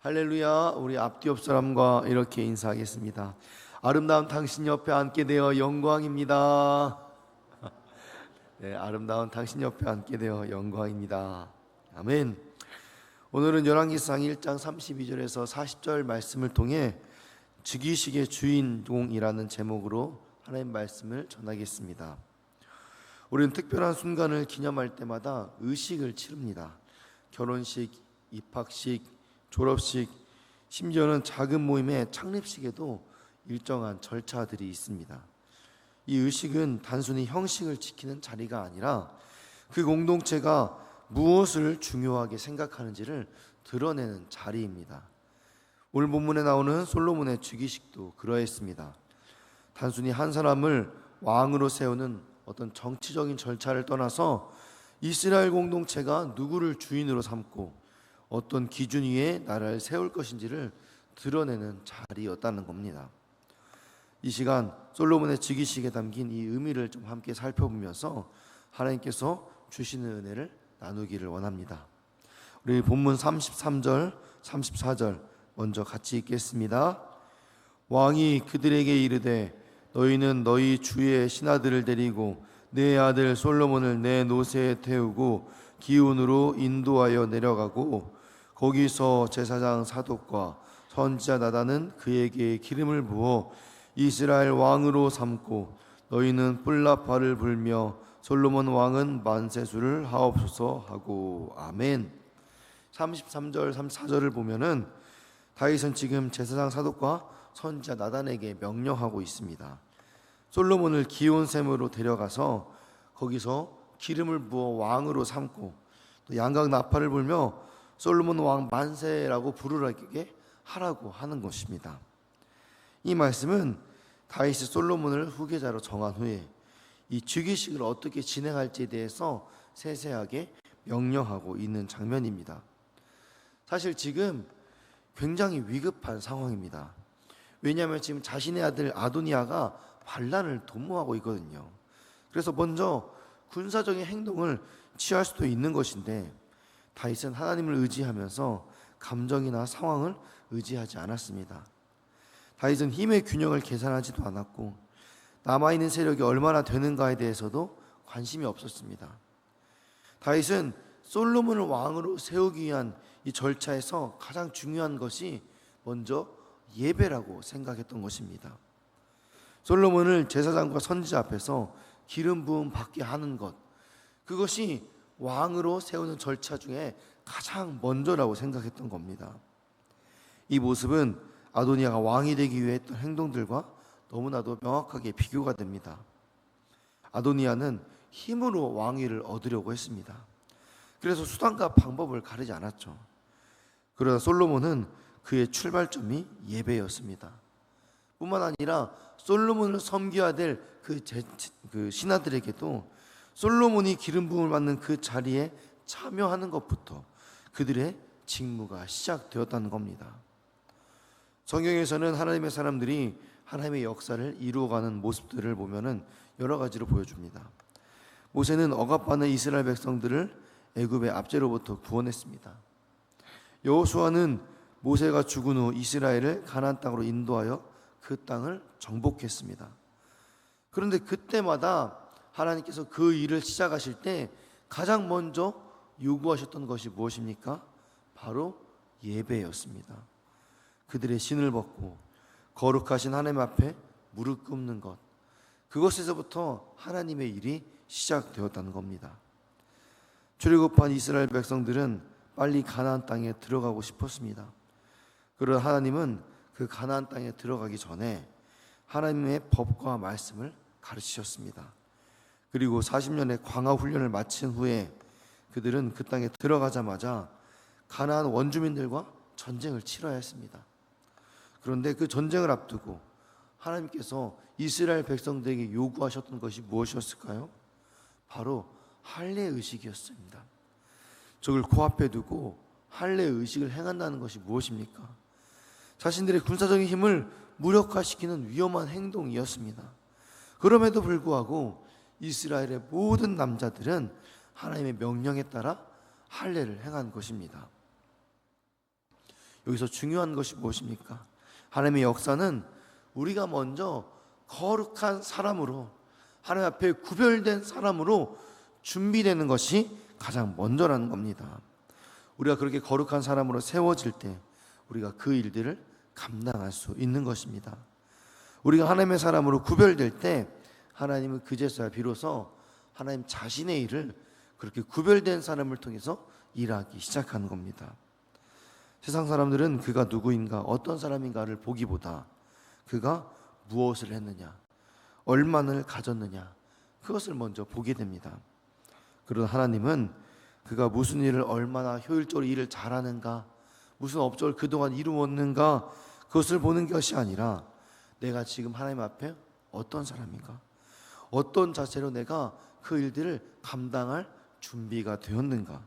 할렐루야. 우리 앞뒤 옆 사람과 이렇게 인사하겠습니다. 아름다운 당신 옆에 앉게 되어 영광입니다. 네, 아름다운 당신 옆에 앉게 되어 영광입니다. 아멘. 오늘은 열왕기상 1장 32절에서 40절 말씀을 통해 즉위식의 주인공이라는 제목으로 하나님 말씀을 전하겠습니다. 우리는 특별한 순간을 기념할 때마다 의식을 치릅니다. 결혼식, 입학식, 졸업식, 심지어는 작은 모임의 창립식에도 일정한 절차들이 있습니다. 이 의식은 단순히 형식을 지키는 자리가 아니라 그 공동체가 무엇을 중요하게 생각하는지를 드러내는 자리입니다. 오늘 본문에 나오는 솔로몬의 즉위식도 그러했습니다. 단순히 한 사람을 왕으로 세우는 어떤 정치적인 절차를 떠나서 이스라엘 공동체가 누구를 주인으로 삼고 어떤 기준 위에 나라를 세울 것인지를 드러내는 자리였다는 겁니다. 이 시간 솔로몬의 즉위식에 담긴 이 의미를 좀 함께 살펴보면서 하나님께서 주시는 은혜를 나누기를 원합니다. 우리 본문 33절, 34절 먼저 같이 읽겠습니다. 왕이 그들에게 이르되 너희는 너희 주의 신하들을 데리고 내 아들 솔로몬을 내 노새에 태우고 기온으로 인도하여 내려가고 거기서 제사장 사독과 선지자 나단은 그에게 기름을 부어 이스라엘 왕으로 삼고 너희는 뿔나팔을 불며 솔로몬 왕은 만세수를 하옵소서 하고 아멘. 33절 34절을 보면은 다윗은 지금 제사장 사독과 선지자 나단에게 명령하고 있습니다. 솔로몬을 기온샘으로 데려가서 거기서 기름을 부어 왕으로 삼고 또 양각 나팔을 불며 솔로몬 왕 만세라고 부르게 하라고 하는 것입니다. 이 말씀은 다윗이 솔로몬을 후계자로 정한 후에 이 즉위식을 어떻게 진행할지에 대해서 세세하게 명령하고 있는 장면입니다. 사실 지금 굉장히 위급한 상황입니다. 왜냐하면 지금 자신의 아들 아도니아가 반란을 도모하고 있거든요. 그래서 먼저 군사적인 행동을 취할 수도 있는 것인데 다윗은 하나님을 의지하면서 감정이나 상황을 의지하지 않았습니다. 다윗은 힘의 균형을 계산하지도 않았고 남아있는 세력이 얼마나 되는가에 대해서도 관심이 없었습니다. 다윗은 솔로몬을 왕으로 세우기 위한 이 절차에서 가장 중요한 것이 먼저 예배라고 생각했던 것입니다. 솔로몬을 제사장과 선지자 앞에서 기름 부음 받게 하는 것, 그것이 왕으로 세우는 절차 중에 가장 먼저라고 생각했던 겁니다. 이 모습은 아도니아가 왕이 되기 위해 했던 행동들과 너무나도 명확하게 비교가 됩니다. 아도니아는 힘으로 왕위를 얻으려고 했습니다. 그래서 수단과 방법을 가리지 않았죠. 그러나 솔로몬은 그의 출발점이 예배였습니다. 뿐만 아니라 솔로몬을 섬겨야 될 그 신하들에게도 솔로몬이 기름 부음을 받는 그 자리에 참여하는 것부터 그들의 직무가 시작되었다는 겁니다. 성경에서는 하나님의 사람들이 하나님의 역사를 이루어가는 모습들을 보면은 여러 가지로 보여줍니다. 모세는 억압하는 이스라엘 백성들을 애굽의 압제로부터 구원했습니다. 여호수아는 모세가 죽은 후 이스라엘을 가나안 땅으로 인도하여 그 땅을 정복했습니다. 그런데 그때마다 하나님께서 그 일을 시작하실 때 가장 먼저 요구하셨던 것이 무엇입니까? 바로 예배였습니다. 그들의 신을 벗고 거룩하신 하나님 앞에 무릎 꿇는 것, 그것에서부터 하나님의 일이 시작되었다는 겁니다. 출애굽한 이스라엘 백성들은 빨리 가나안 땅에 들어가고 싶었습니다. 그러나 하나님은 그 가나안 땅에 들어가기 전에 하나님의 법과 말씀을 가르치셨습니다. 그리고 40년의 광야 훈련을 마친 후에 그들은 그 땅에 들어가자마자 가나안 원주민들과 전쟁을 치러야 했습니다. 그런데 그 전쟁을 앞두고 하나님께서 이스라엘 백성들에게 요구하셨던 것이 무엇이었을까요? 바로 할례 의식이었습니다. 저걸 코앞에 두고 할례 의식을 행한다는 것이 무엇입니까? 자신들의 군사적인 힘을 무력화시키는 위험한 행동이었습니다. 그럼에도 불구하고 이스라엘의 모든 남자들은 하나님의 명령에 따라 할례를 행한 것입니다. 여기서 중요한 것이 무엇입니까? 하나님의 역사는 우리가 먼저 거룩한 사람으로, 하나님 앞에 구별된 사람으로 준비되는 것이 가장 먼저라는 겁니다. 우리가 그렇게 거룩한 사람으로 세워질 때 우리가 그 일들을 감당할 수 있는 것입니다. 우리가 하나님의 사람으로 구별될 때 하나님은 그제서야 비로소 하나님 자신의 일을 그렇게 구별된 사람을 통해서 일하기 시작하는 겁니다. 세상 사람들은 그가 누구인가, 어떤 사람인가를 보기보다 그가 무엇을 했느냐, 얼마나 가졌느냐, 그것을 먼저 보게 됩니다. 그러나 하나님은 그가 무슨 일을 얼마나 효율적으로 일을 잘하는가, 무슨 업적을 그동안 이루었는가, 그것을 보는 것이 아니라 내가 지금 하나님 앞에 어떤 사람인가, 어떤 자세로 내가 그 일들을 감당할 준비가 되었는가,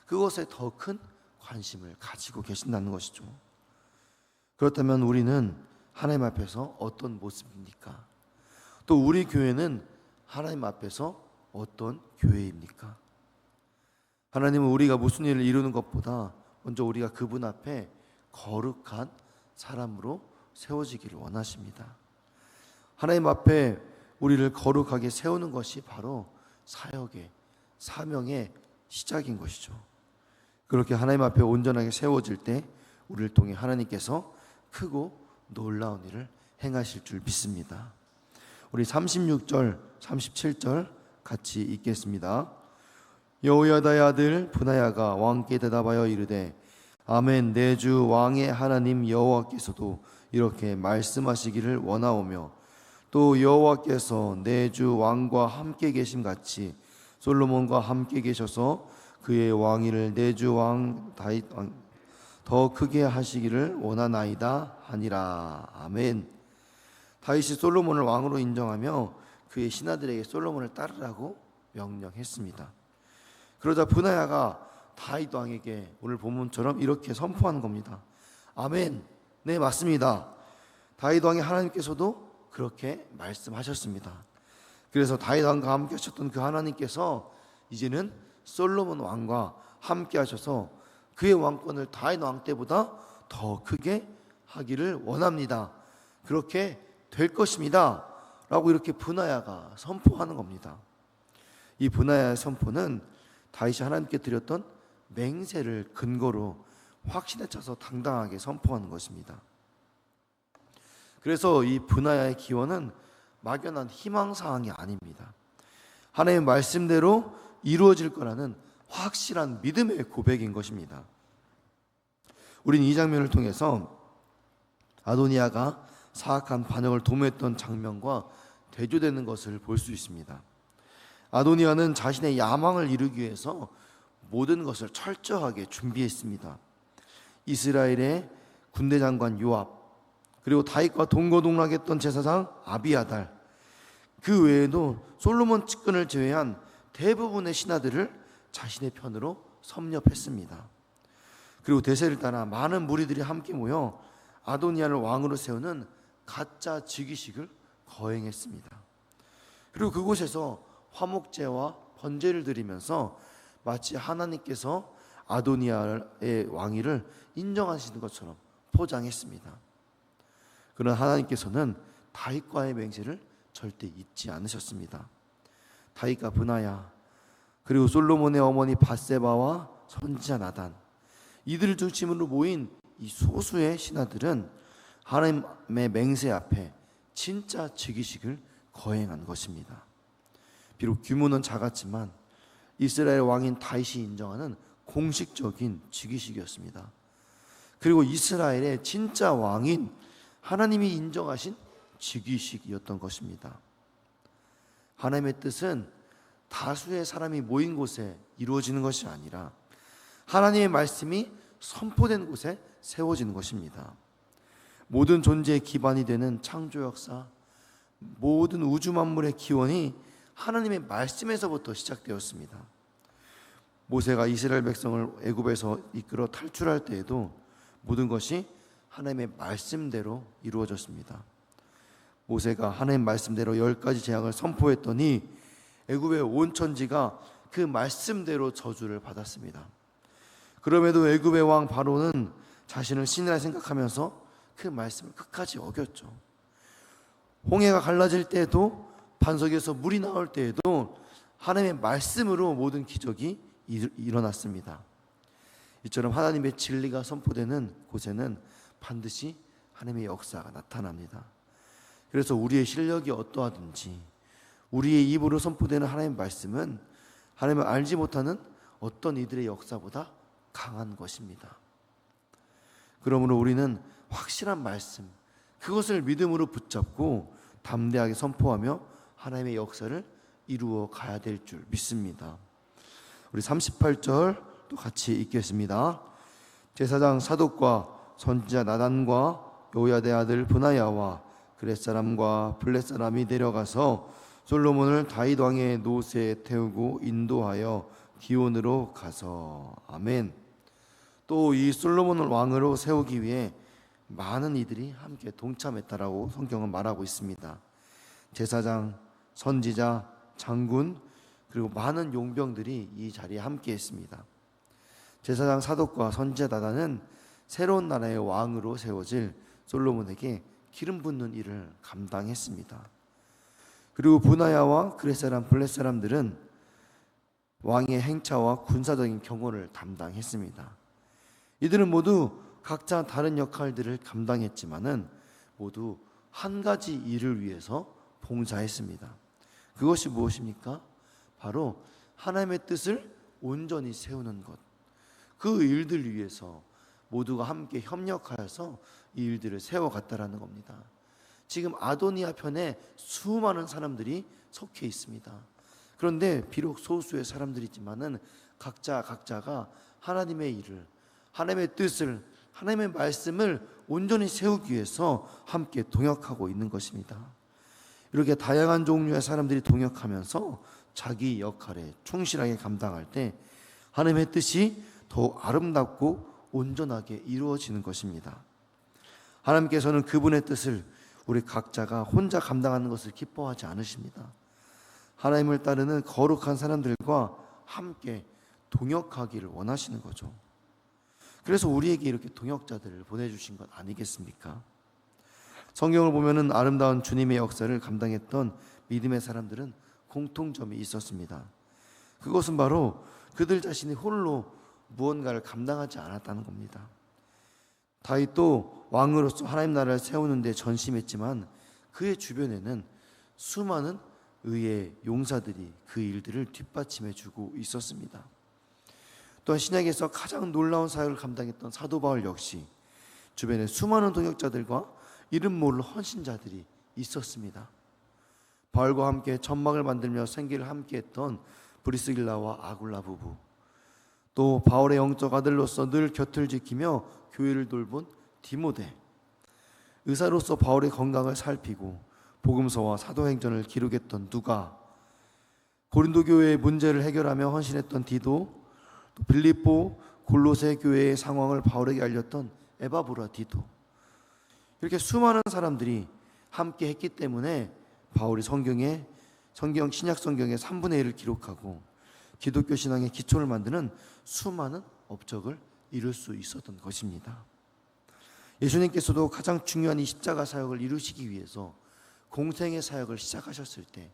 그것에 더 큰 관심을 가지고 계신다는 것이죠. 그렇다면 우리는 하나님 앞에서 어떤 모습입니까? 또 우리 교회는 하나님 앞에서 어떤 교회입니까? 하나님은 우리가 무슨 일을 이루는 것보다 먼저 우리가 그분 앞에 거룩한 사람으로 세워지기를 원하십니다. 하나님 앞에 우리를 거룩하게 세우는 것이 바로 사역의, 사명의 시작인 것이죠. 그렇게 하나님 앞에 온전하게 세워질 때 우리를 통해 하나님께서 크고 놀라운 일을 행하실 줄 믿습니다. 우리 36절, 37절 같이 읽겠습니다. 여호야다의 아들 브나야가 왕께 대답하여 이르되 아멘, 내 주 왕의 하나님 여호와께서도 이렇게 말씀하시기를 원하오며 또 여호와께서 내 주 왕과 함께 계심 같이 솔로몬과 함께 계셔서 그의 왕위를 내 주 왕 다윗 더 크게 하시기를 원하나이다 하니라. 아멘. 다윗이 솔로몬을 왕으로 인정하며 그의 신하들에게 솔로몬을 따르라고 명령했습니다. 그러자 브나야가 다윗 왕에게 오늘 본문처럼 이렇게 선포하는 겁니다. 아멘. 네, 맞습니다. 다윗 왕의 하나님께서도 그렇게 말씀하셨습니다. 그래서 다윗 왕과 함께 하셨던 그 하나님께서 이제는 솔로몬 왕과 함께 하셔서 그의 왕권을 다윗 왕 때보다 더 크게 하기를 원합니다. 그렇게 될 것입니다. 라고 이렇게 브나야가 선포하는 겁니다. 이 브나야의 선포는 다윗이 하나님께 드렸던 맹세를 근거로 확신에 차서 당당하게 선포하는 것입니다. 그래서 이 브나야의 기원은 막연한 희망사항이 아닙니다. 하나님의 말씀대로 이루어질 거라는 확실한 믿음의 고백인 것입니다. 우린 이 장면을 통해서 아도니아가 사악한 반역을 도모했던 장면과 대조되는 것을 볼 수 있습니다. 아도니아는 자신의 야망을 이루기 위해서 모든 것을 철저하게 준비했습니다. 이스라엘의 군대 장관 요압, 그리고 다윗과 동거동락했던 제사장 아비아달, 그 외에도 솔로몬 측근을 제외한 대부분의 신하들을 자신의 편으로 섭렵했습니다. 그리고 대세를 따라 많은 무리들이 함께 모여 아도니아를 왕으로 세우는 가짜 즉위식을 거행했습니다. 그리고 그곳에서 화목제와 번제를 드리면서 마치 하나님께서 아도니아의 왕위를 인정하시는 것처럼 포장했습니다. 그러나 하나님께서는 다윗과의 맹세를 절대 잊지 않으셨습니다. 다윗과 브나야, 그리고 솔로몬의 어머니 밧세바와 선지자 나단, 이들을 중심으로 모인 이 소수의 신하들은 하나님의 맹세 앞에 진짜 즉위식을 거행한 것입니다. 비록 규모는 작았지만 이스라엘 왕인 다윗이 인정하는 공식적인 즉위식이었습니다. 그리고 이스라엘의 진짜 왕인 하나님이 인정하신 즉위식이었던 것입니다. 하나님의 뜻은 다수의 사람이 모인 곳에 이루어지는 것이 아니라 하나님의 말씀이 선포된 곳에 세워지는 것입니다. 모든 존재의 기반이 되는 창조 역사, 모든 우주 만물의 기원이 하나님의 말씀에서부터 시작되었습니다. 모세가 이스라엘 백성을 애굽에서 이끌어 탈출할 때에도 모든 것이 하나님의 말씀대로 이루어졌습니다. 모세가 하나님의 말씀대로 10가지 재앙을 선포했더니 애굽의 온 천지가 그 말씀대로 저주를 받았습니다. 그럼에도 애굽의 왕 바로는 자신을 신이라 생각하면서 그 말씀을 끝까지 어겼죠. 홍해가 갈라질 때에도, 반석에서 물이 나올 때에도 하나님의 말씀으로 모든 기적이 일어났습니다. 이처럼 하나님의 진리가 선포되는 곳에는 반드시 하나님의 역사가 나타납니다. 그래서 우리의 실력이 어떠하든지 우리의 입으로 선포되는 하나님의 말씀은 하나님을 알지 못하는 어떤 이들의 역사보다 강한 것입니다. 그러므로 우리는 확실한 말씀, 그것을 믿음으로 붙잡고 담대하게 선포하며 하나님의 역사를 이루어 가야 될 줄 믿습니다. 우리 38절 또 같이 읽겠습니다. 제사장 사독과 선지자 나단과 요야대 아들 브나야와 그렛 사람과 블렛 사람이 내려가서 솔로몬을 다윗 왕의 노새에 태우고 인도하여 기온으로 가서. 아멘. 또 이 솔로몬을 왕으로 세우기 위해 많은 이들이 함께 동참했다라고 성경은 말하고 있습니다. 제사장, 선지자, 장군, 그리고 많은 용병들이 이 자리에 함께 했습니다. 제사장 사독과 선지자 나단은 새로운 나라의 왕으로 세워질 솔로몬에게 기름 붓는 일을 감당했습니다. 그리고 브나야와 그렛 사람, 블렛 사람들은 왕의 행차와 군사적인 경호를 담당했습니다. 이들은 모두 각자 다른 역할들을 감당했지만은 모두 한 가지 일을 위해서 봉사했습니다. 그것이 무엇입니까? 바로 하나님의 뜻을 온전히 세우는 것. 그 일들 위해서 모두가 함께 협력하여서 이 일들을 세워갔다라는 겁니다. 지금 아도니아 편에 수많은 사람들이 속해 있습니다. 그런데 비록 소수의 사람들이지만은 각자가 하나님의 일을, 하나님의 뜻을, 하나님의 말씀을 온전히 세우기 위해서 함께 동역하고 있는 것입니다. 이렇게 다양한 종류의 사람들이 동역하면서 자기 역할에 충실하게 감당할 때 하나님의 뜻이 더 아름답고 온전하게 이루어지는 것입니다. 하나님께서는 그분의 뜻을 우리 각자가 혼자 감당하는 것을 기뻐하지 않으십니다. 하나님을 따르는 거룩한 사람들과 함께 동역하기를 원하시는 거죠. 그래서 우리에게 이렇게 동역자들을 보내주신 것 아니겠습니까? 성경을 보면은 아름다운 주님의 역사를 감당했던 믿음의 사람들은 공통점이 있었습니다. 그것은 바로 그들 자신이 홀로 무언가를 감당하지 않았다는 겁니다. 다윗도 왕으로서 하나님 나라를 세우는 데 전심했지만 그의 주변에는 수많은 의의 용사들이 그 일들을 뒷받침해 주고 있었습니다. 또한 신약에서 가장 놀라운 사역을 감당했던 사도 바울 역시 주변에 수많은 동역자들과 이름 모를 헌신자들이 있었습니다. 바울과 함께 전막을 만들며 생계를 함께했던 브리스길라와 아굴라 부부, 또 바울의 영적 아들로서 늘 곁을 지키며 교회를 돌본 디모데, 의사로서 바울의 건강을 살피고 복음서와 사도행전을 기록했던 누가, 고린도 교회의 문제를 해결하며 헌신했던 디도, 또 빌립보, 골로새 교회의 상황을 바울에게 알렸던 에바브라 디도, 이렇게 수많은 사람들이 함께 했기 때문에 바울이 신약 성경의 3분의 1을 기록하고 기독교 신앙의 기초를 만드는 수많은 업적을 이룰 수 있었던 것입니다. 예수님께서도 가장 중요한 이 십자가 사역을 이루시기 위해서 공생의 사역을 시작하셨을 때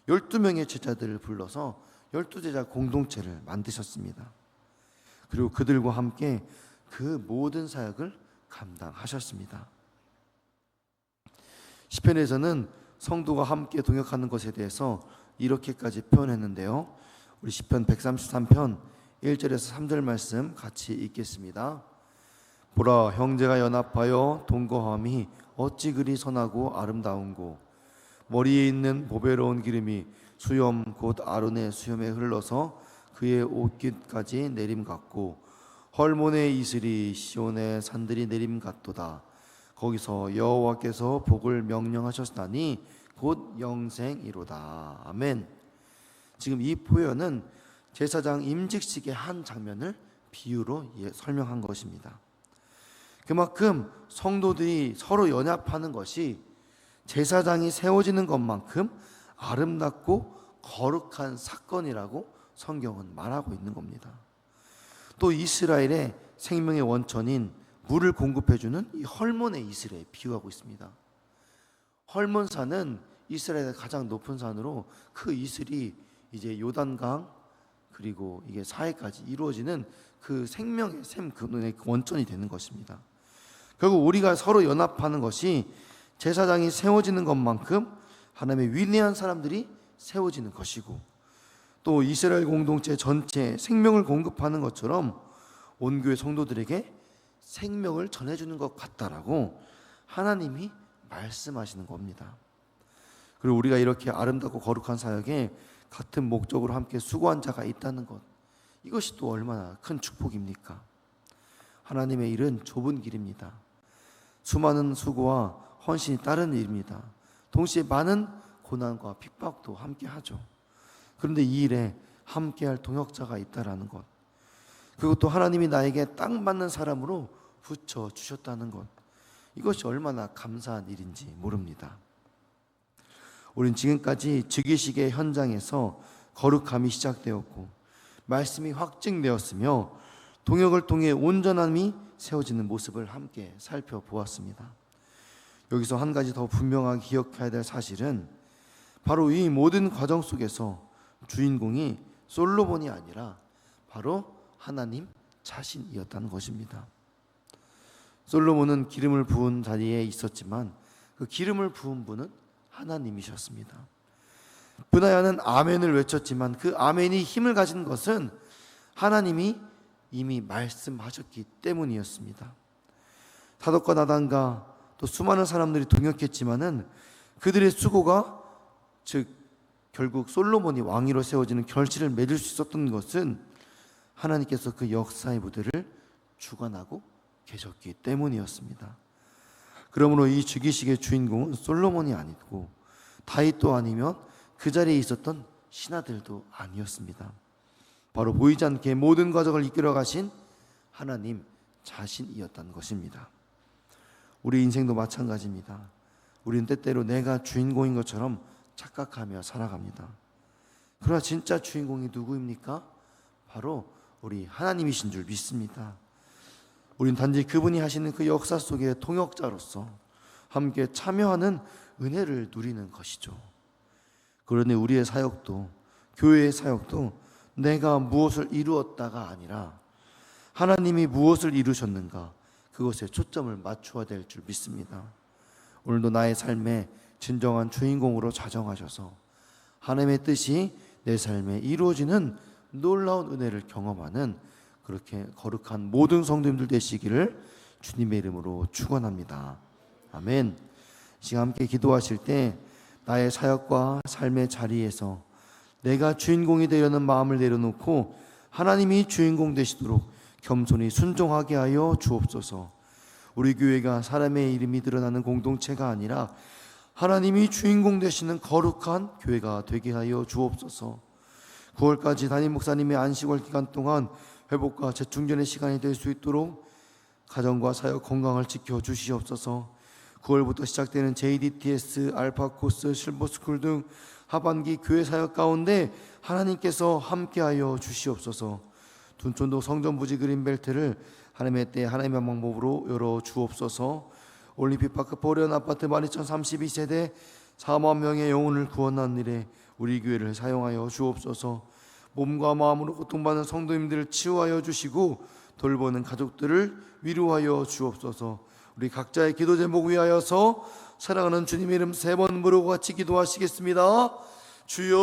12명의 제자들을 불러서 12제자 공동체를 만드셨습니다. 그리고 그들과 함께 그 모든 사역을 감당하셨습니다. 시편에서는 성도가 함께 동역하는 것에 대해서 이렇게까지 표현했는데요. 우리 시편 133편 1절에서 3절 말씀 같이 읽겠습니다. 보라, 형제가 연합하여 동거함이 어찌 그리 선하고 아름다운고, 머리에 있는 보배로운 기름이 수염 곧 아론의 수염에 흘러서 그의 옷깃까지 내림 같고, 헐몬의 이슬이 시온의 산들이 내림 같도다. 거기서 여호와께서 복을 명령하셨나니 곧 영생이로다. 아멘. 지금 이 표현은 제사장 임직식의 한 장면을 비유로 설명한 것입니다. 그만큼 성도들이 서로 연합하는 것이 제사장이 세워지는 것만큼 아름답고 거룩한 사건이라고 성경은 말하고 있는 겁니다. 또 이스라엘의 생명의 원천인 물을 공급해주는 이 헐몬의 이슬에 비유하고 있습니다. 헐몬산은 이스라엘의 가장 높은 산으로 그 이슬이 이제 요단강 그리고 이게 사해까지 이루어지는 그 생명의 샘 근원의 원천이 되는 것입니다. 결국 우리가 서로 연합하는 것이 제사장이 세워지는 것만큼 하나님의 위대한 사람들이 세워지는 것이고, 또 이스라엘 공동체 전체에 생명을 공급하는 것처럼 온 교회 성도들에게 생명을 전해주는 것 같다라고 하나님이 말씀하시는 겁니다. 그리고 우리가 이렇게 아름답고 거룩한 사역에 같은 목적으로 함께 수고한 자가 있다는 것, 이것이 또 얼마나 큰 축복입니까? 하나님의 일은 좁은 길입니다. 수많은 수고와 헌신이 따른 일입니다. 동시에 많은 고난과 핍박도 함께 하죠. 그런데 이 일에 함께할 동역자가 있다라는 것, 그것도 하나님이 나에게 딱 맞는 사람으로 붙여주셨다는 것, 이것이 얼마나 감사한 일인지 모릅니다. 우린 지금까지 즉위식의 현장에서 거룩함이 시작되었고 말씀이 확증되었으며 동역을 통해 온전함이 세워지는 모습을 함께 살펴보았습니다. 여기서 한 가지 더 분명하게 기억해야 될 사실은 바로 이 모든 과정 속에서 주인공이 솔로몬이 아니라 바로 하나님 자신이었다는 것입니다. 솔로몬은 기름을 부은 자리에 있었지만 그 기름을 부은 분은 하나님이셨습니다. 브나야는 아멘을 외쳤지만 그 아멘이 힘을 가진 것은 하나님이 이미 말씀하셨기 때문이었습니다. 사독과 나단과 또 수많은 사람들이 동역했지만은 그들의 수고가, 즉 결국 솔로몬이 왕위로 세워지는 결실을 맺을 수 있었던 것은 하나님께서 그 역사의 무대를 주관하고 계셨기 때문이었습니다. 그러므로 이 즉위식의 주인공은 솔로몬이 아니고 다윗도 아니면 그 자리에 있었던 신하들도 아니었습니다. 바로 보이지 않게 모든 과정을 이끌어 가신 하나님 자신이었다는 것입니다. 우리 인생도 마찬가지입니다. 우리는 때때로 내가 주인공인 것처럼 착각하며 살아갑니다. 그러나 진짜 주인공이 누구입니까? 바로 우리 하나님이신 줄 믿습니다. 우린 단지 그분이 하시는 그 역사 속의 통역자로서 함께 참여하는 은혜를 누리는 것이죠. 그러니 우리의 사역도, 교회의 사역도 내가 무엇을 이루었다가 아니라 하나님이 무엇을 이루셨는가, 그것에 초점을 맞춰야 될 줄 믿습니다. 오늘도 나의 삶의 진정한 주인공으로 자정하셔서 하나님의 뜻이 내 삶에 이루어지는 놀라운 은혜를 경험하는 그렇게 거룩한 모든 성도님들 되시기를 주님의 이름으로 축원합니다. 아멘. 지금 함께 기도하실 때 나의 사역과 삶의 자리에서 내가 주인공이 되려는 마음을 내려놓고 하나님이 주인공 되시도록 겸손히 순종하게 하여 주옵소서. 우리 교회가 사람의 이름이 드러나는 공동체가 아니라 하나님이 주인공 되시는 거룩한 교회가 되게 하여 주옵소서. 9월까지 담임 목사님의 안식월 기간 동안 회복과 재충전의 시간이 될 수 있도록 가정과 사역 건강을 지켜주시옵소서. 9월부터 시작되는 JDTS, 알파코스, 실버스쿨 등 하반기 교회 사역 가운데 하나님께서 함께하여 주시옵소서. 둔촌도 성전부지 그린벨트를 하나님의 때 하나님의 방법으로 열어 주옵소서. 올림픽파크 보련 아파트 12,032세대 4만 명의 영혼을 구원하는 일에 우리 교회를 사용하여 주옵소서. 몸과 마음으로 고통받는 성도님들을 치유하여 주시고 돌보는 가족들을 위로하여 주옵소서. 우리 각자의 기도 제목 위하여서 사랑하는 주님의 이름 3번 부르고 같이 기도하시겠습니다. 주여